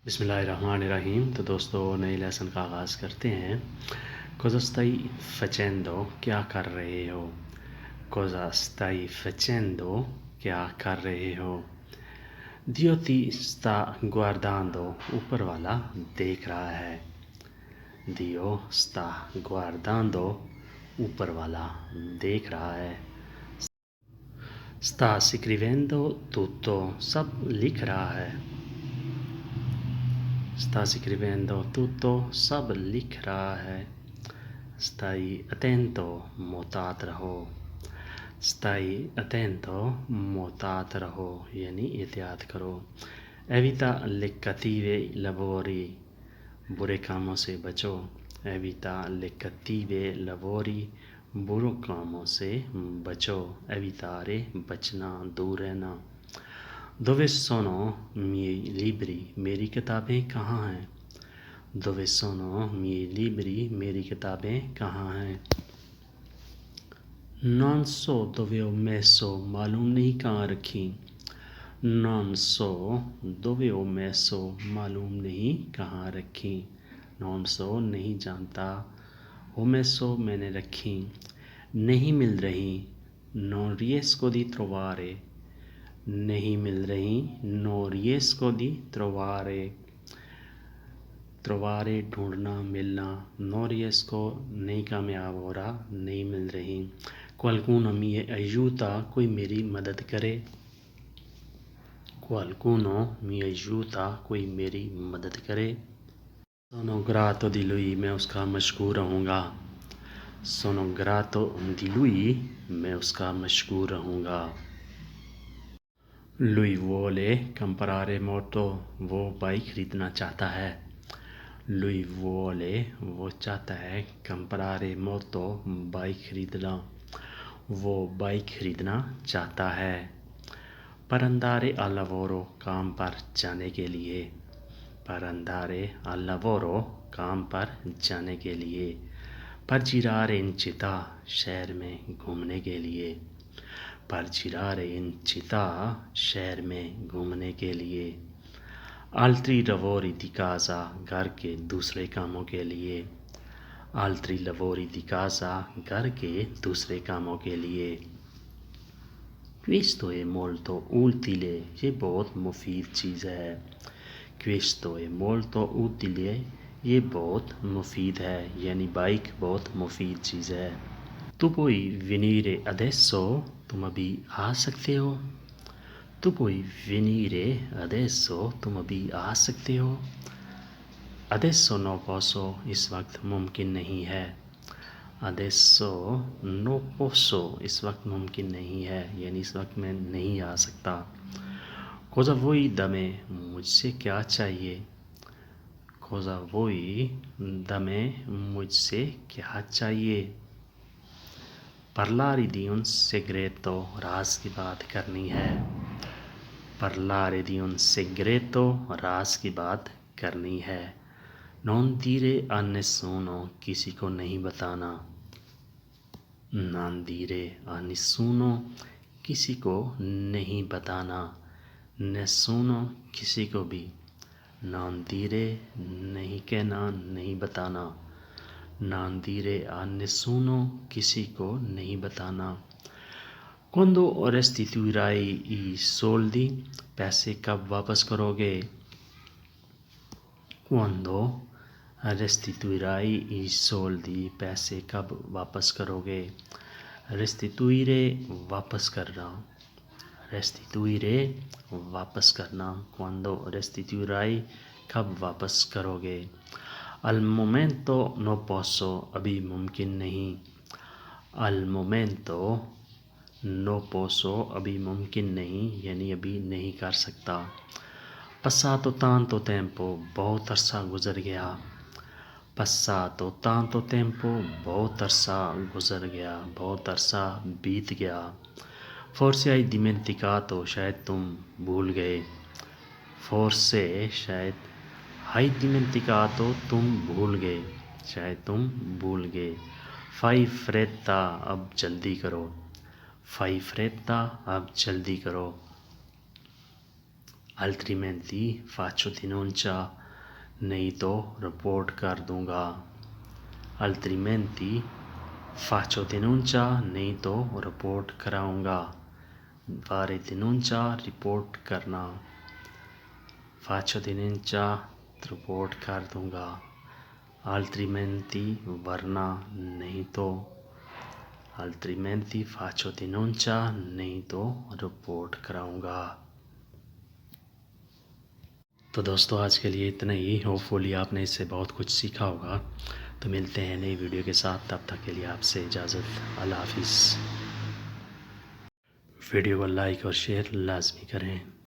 बिस्मिल्लाहिर्रहमानिर्रहीम। तो दोस्तों नए लेसन का आगाज़ करते हैं। कोज़स्ताई फचेंदो, क्या कर रहे हो? कोज़स्ताई फचेंदो, क्या कर रहे हो? Dio ti sta guardando, ऊपर वाला देख रहा है। Dio sta guardando, ऊपर वाला देख रहा है। Sta scrivendo tutto, सब लिख रहा है। Sta scrivendo tutto, सब लिख रहा है। Stai attento, मोहतात रहो। Stai attento, मोहतात रहो यानी एहतियात करो। Evita le cattive lavori, बुरे कामों से बचो। Evita le cattive lavori, बुरे कामों से बचो। Evitare, बचना, दूर रहना। Dove sono miei libri, मेरी किताबें कहाँ हैं? Dove sono miei libri, मेरी किताबें कहाँ हैं? Non so dove ho messo, मालूम नहीं कहाँ रखी। Non so dove ho messo, मालूम नहीं कहाँ रखी। Non so नहीं जानता। Ho messo मैंने रखी। नहीं मिल रही। Non riesco di trovare, नहीं मिल रही। Non riesco di trovare, trovare ढूंढना, मिलना। Non riesco नहीं कामयाब हो रहा, नहीं मिल रही। Qualcuno mi aiuta, कोई मेरी मदद करे। Qualcuno mi aiuta, कोई मेरी मदद करे। Sono grato di lui, मैं उसका मशकूर रहूँगा। Sono grato di lui, मैं उसका मशकूर रहूँगा। Lui vuole comprare moto, वो बाइक खरीदना चाहता है। Lui vuole, वो चाहता है। comprare moto, बाइक खरीदना। वो बाइक खरीदना चाहता है। Per andare al lavoro, काम पर जाने के लिए। Per andare al lavoro, काम पर जाने के लिए। Per girare in città, शहर में घूमने के लिए। Per girare in città, शहर में घूमने के लिए। Altri lavori di casa, घर के दूसरे कामों के लिए। Altri lavori di casa, घर के दूसरे कामों के लिए। Questo è molto utile, ये बहुत मुफीद चीज़ है। Questo è molto utile, ये बहुत मुफीद है यानी बाइक बहुत मुफीद चीज़ है। Tu puoi venire adesso, तुम अभी आ सकते हो। Tu puoi venire adesso, तुम अभी आ सकते हो। Adesso no posso, इस वक्त मुमकिन नहीं है। Adesso no posso, इस वक्त मुमकिन नहीं है यानी इस वक्त मैं नहीं आ सकता। Cosa vuoi da me, मुझसे क्या चाहिए। Cosa vuoi da me, मुझसे क्या चाहिए। Parlare di un segreto, राज की बात करनी है। Parlare di un segreto, राज की बात करनी है। Non dire a nessuno, किसी को नहीं बताना। Non dire a nessuno, किसी को नहीं बताना। Nessuno, किसी को भी। Non dire, नहीं कहना, नहीं बताना। Non dire a nessuno, किसी को नहीं बताना। Quando restituirai i soldi, पैसे कब वापस करोगे। Quando restituirai i soldi, पैसे कब वापस करोगे। Restituire, वापस करना। Restituire, वापस करना। Quando restituirai, कब वापस करोगे। Al momento no posso, अभी मुमकिन नहीं। Al momento no posso, अभी मुमकिन नहीं यानी अभी नहीं कर सकता। Passato tanto tempo, बहुत अरसा गुज़र गया। Passato tanto tempo, बहुत अरसा गुज़र गया, बहुत अरसा बीत गया। Forse hai dimenticato, शायद तुम भूल गए। Forse, शायद। Hai dimenticato, तुम भूल गए, शायद तुम भूल गए। Fai fretta, अब जल्दी करो। Fai fretta, अब जल्दी करो। altrimenti faccio denuncia, नहीं तो रिपोर्ट कर दूंगा। altrimenti faccio denuncia, नहीं तो रिपोर्ट कराऊंगा। fare denuncia, रिपोर्ट करना। faccio denuncia, रिपोर्ट कर दूंगा। altrimenti वरना, नहीं तो। altrimenti faccio denuncia, नहीं तो रिपोर्ट कराऊंगा। तो दोस्तों आज के लिए इतना ही। होपफुली आपने इससे बहुत कुछ सीखा होगा। तो मिलते हैं नई वीडियो के साथ, तब तक के लिए आपसे इजाज़त। अल्लाह हाफिज़। वीडियो को लाइक और शेयर लाजमी करें।